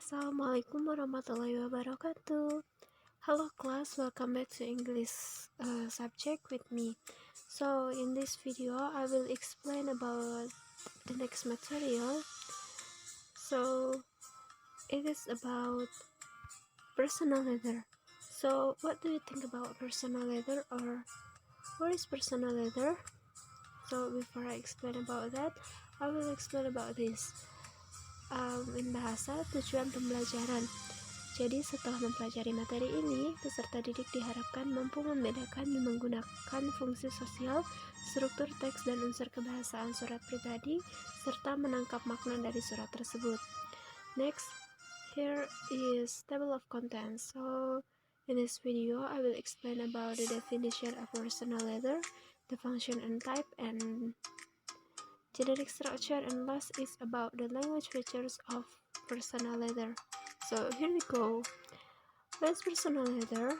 Assalamualaikum warahmatullahi wabarakatuh. Hello class, welcome back to English subject with me. So in this video, I will explain about the next material. So it is about personal leather. So what do you think about personal leather, or what is personal leather? So before I explain about that, I will explain about this. In bahasa tujuan pembelajaran. Jadi setelah mempelajari materi ini, peserta didik diharapkan mampu membedakan dan menggunakan fungsi sosial, struktur teks dan unsur kebahasaan surat pribadi, serta menangkap makna dari surat tersebut. Next, here is table of contents. So, in this video, I will explain about the definition of personal leather, the function and type, and generic structure, and last is about the language features of personal leather. So here we go. What is personal leather?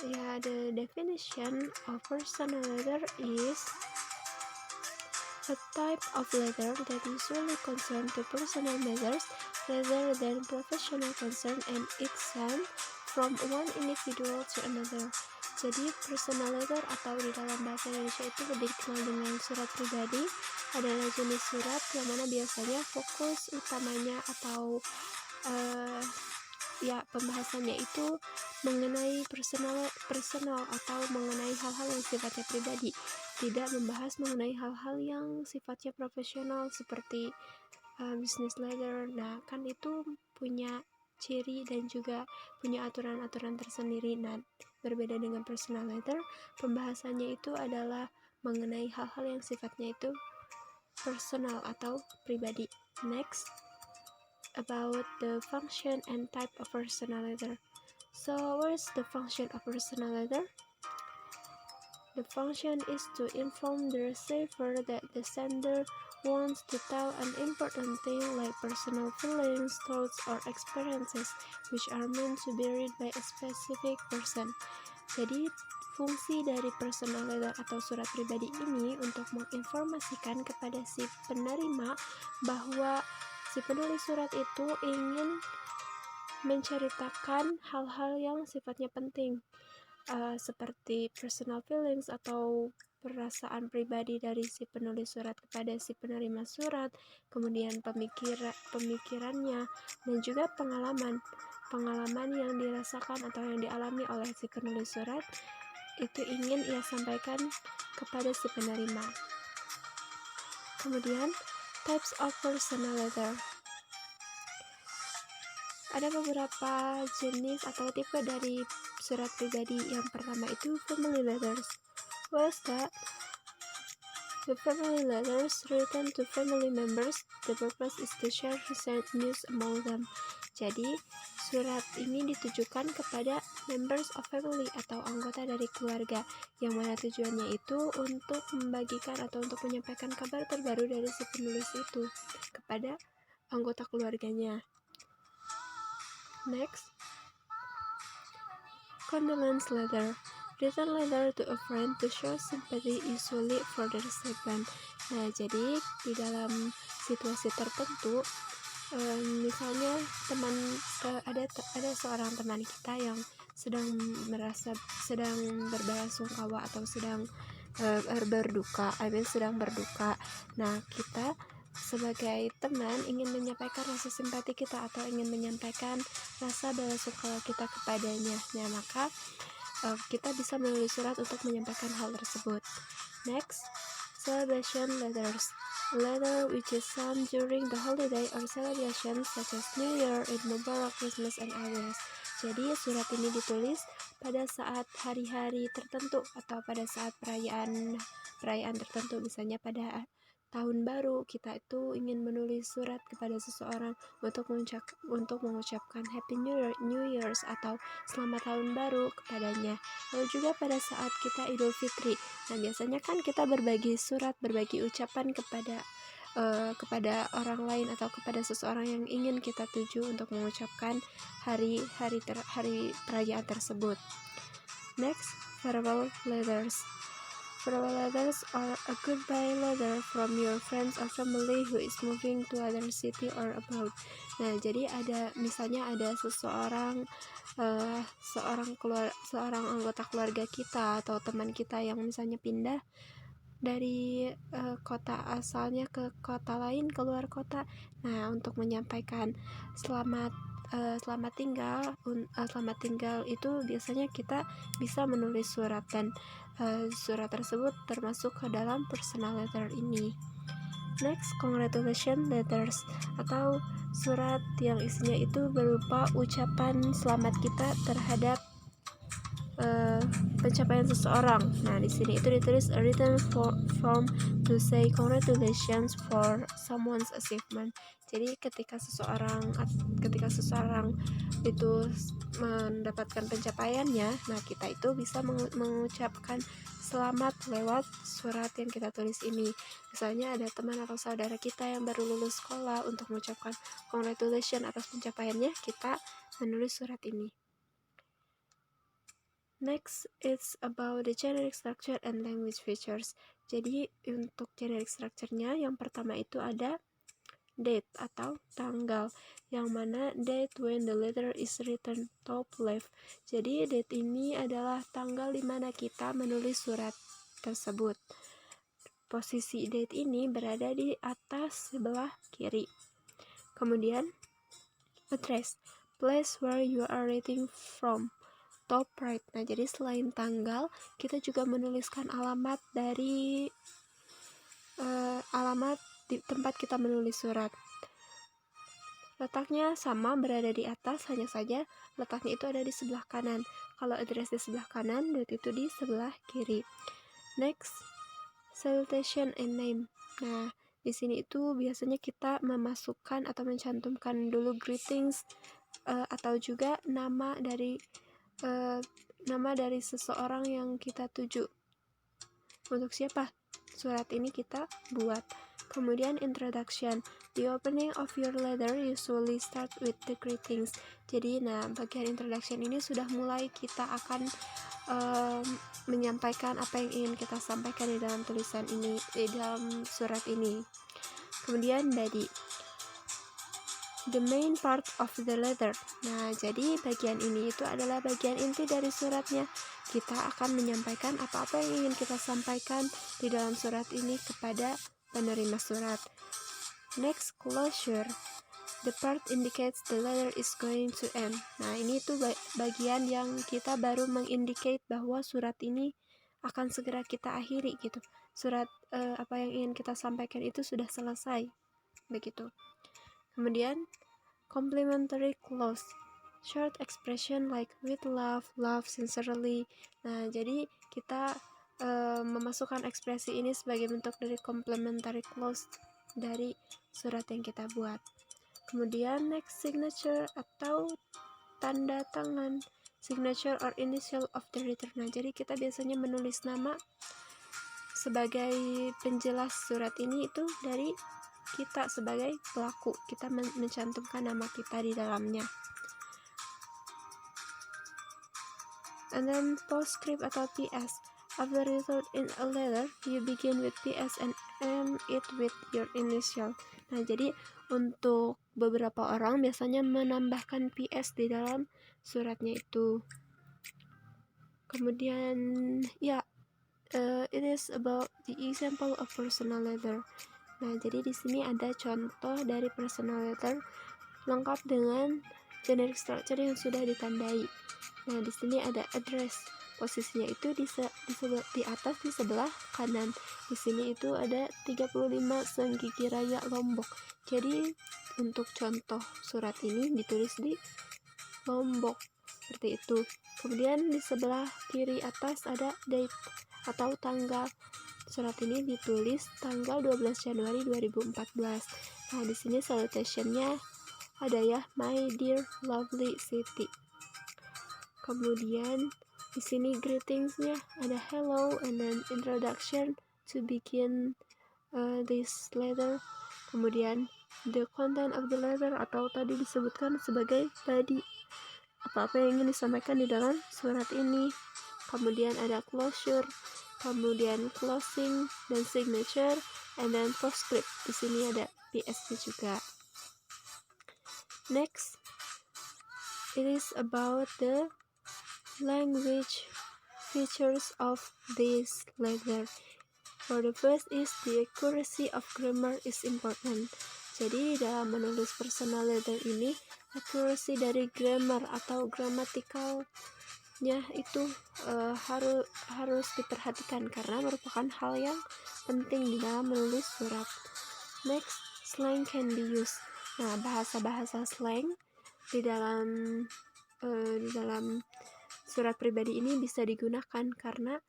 The definition of personal leather is a type of leather that usually concern to personal matters rather than professional concern, and it's sent from one individual to another. Jadi personal leather atau di dalam bahasa Indonesia itu lebih dikenal dengan surat pribadi adalah jenis surat yang mana biasanya fokus utamanya atau pembahasannya itu mengenai personal atau mengenai hal-hal yang sifatnya pribadi, tidak membahas mengenai hal-hal yang sifatnya profesional seperti business leather. Nah, kan itu punya ciri dan juga punya aturan-aturan tersendiri. Nah, berbeda dengan personal leather, pembahasannya itu adalah mengenai hal-hal yang sifatnya itu personal atau pribadi. Next, about the function and type of personal leather. So, what is the function of personal leather? The function is to inform the receiver that the sender wants to tell an important thing like personal feelings, thoughts, or experiences which are meant to be read by a specific person. Jadi, fungsi dari personal letter atau surat pribadi ini untuk menginformasikan kepada si penerima bahwa si penulis surat itu ingin menceritakan hal-hal yang sifatnya penting, seperti personal feelings atau perasaan pribadi dari si penulis surat kepada si penerima surat, kemudian pemikirannya, dan juga pengalaman yang dirasakan atau yang dialami oleh si penulis surat itu ingin ia sampaikan kepada si penerima. Kemudian types of personal letter. Ada beberapa jenis atau tipe dari surat pribadi. Yang pertama itu family letters. What is that? The family letters written to family members. The purpose is to share recent news among them. Jadi, surat ini ditujukan kepada members of family atau anggota dari keluarga, yang mana tujuannya itu untuk membagikan atau untuk menyampaikan kabar terbaru dari si penulis itu kepada anggota keluarganya. Next, condolence letter. Written letter to a friend to show sympathy, usually for the recipient. Nah, jadi di dalam situasi tertentu, misalnya ada seorang teman kita yang sedang berbelasungkawa atau sedang berduka. Nah, kita sebagai teman ingin menyampaikan rasa simpati kita atau ingin menyampaikan rasa belasungkawa kita kepadanya. Nah, maka kita bisa menulis surat untuk menyampaikan hal tersebut. Next, celebration letters. A letter which is sent during the holiday or celebration such as New Year, Eid Mubarak, Christmas, and others. Jadi surat ini ditulis pada saat hari-hari tertentu atau pada saat perayaan tertentu, misalnya pada tahun baru, kita itu ingin menulis surat kepada seseorang untuk mengucapkan Happy New Year's atau Selamat Tahun Baru kepadanya. Lalu juga pada saat kita Idul Fitri, nah biasanya kan kita berbagi ucapan kepada orang lain atau kepada seseorang yang ingin kita tuju untuk mengucapkan hari perayaan tersebut. Next, farewell letters. Farewell letters are a goodbye letter from your friends or family who is moving to other city or abroad. Nah, jadi misalnya ada seseorang seorang anggota keluarga kita atau teman kita yang misalnya pindah dari kota asalnya ke kota lain, keluar kota. Nah, untuk menyampaikan selamat tinggal itu biasanya kita bisa menulis surat, dan surat tersebut termasuk ke dalam personal letter ini. Next, congratulations letters atau surat yang isinya itu berupa ucapan selamat kita terhadap pencapaian seseorang. Nah, di sini itu ditulis a written form to say congratulations for someone's achievement. Jadi ketika seseorang itu mendapatkan pencapaiannya, nah kita itu bisa mengucapkan selamat lewat surat yang kita tulis ini. Misalnya ada teman atau saudara kita yang baru lulus sekolah, untuk mengucapkan congratulations atas pencapaiannya, kita menulis surat ini. Next, it's about the generic structure and language features. Jadi untuk generic structure-nya, yang pertama itu ada date atau tanggal, yang mana date when the letter is written top left. Jadi date ini adalah tanggal di mana kita menulis surat tersebut. Posisi date ini berada di atas sebelah kiri. Kemudian address, place where you are writing from, top right. Nah, jadi selain tanggal, kita juga menuliskan alamat dari alamat di tempat kita menulis surat. Letaknya sama, berada di atas, hanya saja letaknya itu ada di sebelah kanan. Kalau address di sebelah kanan, date itu di sebelah kiri. Next, salutation and name. Nah, di sini itu biasanya kita memasukkan atau mencantumkan dulu greetings atau juga nama dari seseorang yang kita tuju. Untuk siapa surat ini kita buat. Kemudian introduction. The opening of your letter usually start with the greetings. Jadi bagian introduction ini sudah mulai kita akan menyampaikan apa yang ingin kita sampaikan di dalam tulisan ini, di dalam surat ini. Kemudian body, the main part of the letter. Nah, jadi bagian ini itu adalah bagian inti dari suratnya. Kita akan menyampaikan apa-apa yang ingin kita sampaikan di dalam surat ini kepada penerima surat. Next, closure. The part indicates the letter is going to end. Nah, ini tuh bagian yang kita baru mengindicate bahwa surat ini akan segera kita akhiri gitu. Surat apa yang ingin kita sampaikan itu sudah selesai. Begitu. Kemudian complimentary clause. Short expression like with love, love sincerely. Nah, jadi kita memasukkan ekspresi ini sebagai bentuk dari complimentary clause dari surat yang kita buat. Kemudian next, signature atau tanda tangan. Signature or initial of the returner. Jadi kita biasanya menulis nama sebagai penjelas surat ini itu dari kita sebagai pelaku. Kita mencantumkan nama kita di dalamnya. And then postscript atau PS. After you wrote in a letter, you begin with PS and end it with your initial. Nah, jadi untuk beberapa orang biasanya menambahkan PS di dalam suratnya itu. Kemudian it is about the example of personal letter. Nah, jadi di sini ada contoh dari personal letter lengkap dengan generic structure yang sudah ditandai. Nah, di sini ada address. Posisinya itu di atas di sebelah kanan. Di sini itu ada 35 Senggigi Raya Lombok. Jadi untuk contoh surat ini ditulis di Lombok seperti itu. Kemudian di sebelah kiri atas ada date atau tanggal. Surat ini ditulis tanggal 12 Januari 2014. Nah, di sini salutation-nya ada ya, my dear lovely city. Kemudian di sini greetings-nya ada hello and then introduction to begin this letter. Kemudian the content of the letter atau tadi disebutkan sebagai body, apa-apa yang ingin disampaikan di dalam surat ini. Kemudian ada closure. kemudian closing dan signature, and then postscript. Di sini ada PS-nya juga. Next, it is about the language features of this letter. For the first is the accuracy of grammar is important. Jadi dalam menulis personal letter ini, accuracy dari grammar atau gramatikalnya itu harus diperhatikan karena merupakan hal yang penting di dalam menulis surat. Next, slang can be used. Nah, bahasa-bahasa slang di dalam surat pribadi ini bisa digunakan karena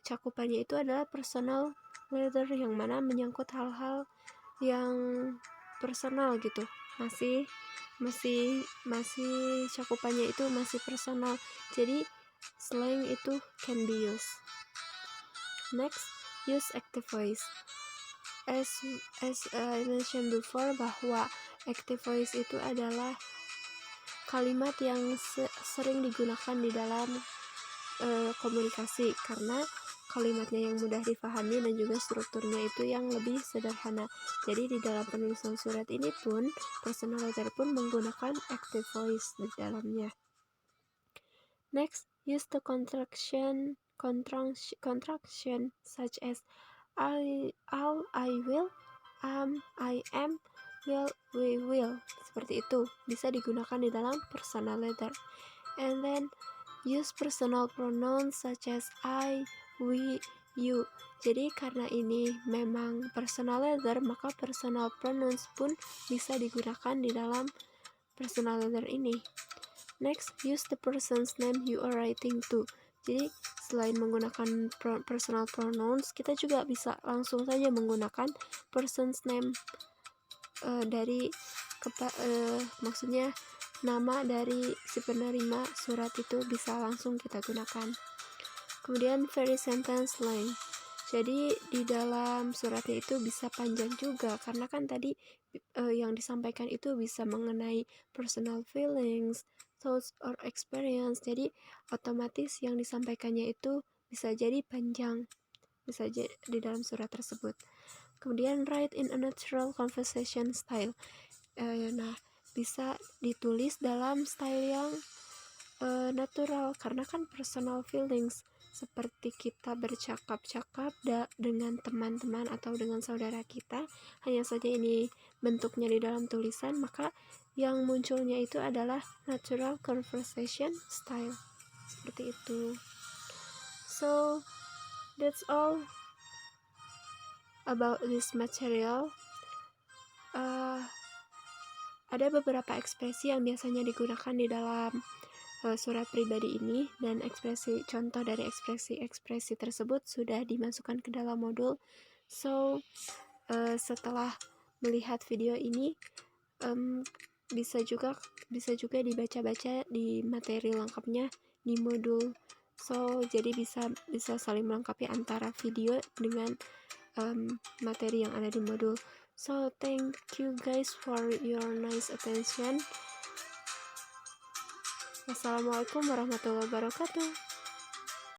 cakupannya itu adalah personal letter yang mana menyangkut hal-hal yang personal gitu. Masih cakupannya itu masih personal. Jadi slang itu can be used. Next, use active voice. As I mentioned before, bahwa active voice itu adalah kalimat yang sering digunakan di dalam komunikasi karena kalimatnya yang mudah dipahami dan juga strukturnya itu yang lebih sederhana. Jadi di dalam penulisan surat ini pun personal letter pun menggunakan active voice di dalamnya. Next, use the contraction such as I will, I am, will, we will. Seperti itu bisa digunakan di dalam personal letter. And then use personal pronouns such as I, we, you. Jadi karena ini memang personal letter, maka personal pronouns pun bisa digunakan di dalam personal letter ini. Next, use the person's name you are writing to. Jadi selain menggunakan personal pronouns, kita juga bisa langsung saja menggunakan person's name maksudnya nama dari si penerima surat itu bisa langsung kita gunakan. Kemudian very sentence length. Jadi di dalam suratnya itu bisa panjang juga karena kan tadi yang disampaikan itu bisa mengenai personal feelings, thoughts or experience. Jadi otomatis yang disampaikannya itu bisa jadi panjang, bisa jadi di dalam surat tersebut. Kemudian write in a natural conversation style. Nah, bisa ditulis dalam style yang natural karena kan personal feelings, seperti kita bercakap-cakap dengan teman-teman atau dengan saudara kita, hanya saja ini bentuknya di dalam tulisan, maka yang munculnya itu adalah natural conversation style, seperti itu. So that's all about this material. Ada beberapa ekspresi yang biasanya digunakan di dalam surat pribadi ini, dan contoh dari ekspresi tersebut sudah dimasukkan ke dalam modul. So setelah melihat video ini, bisa juga dibaca-baca di materi lengkapnya di modul. So jadi bisa saling melengkapi antara video dengan materi yang ada di modul. So thank you guys for your nice attention. Wassalamualaikum warahmatullahi wabarakatuh.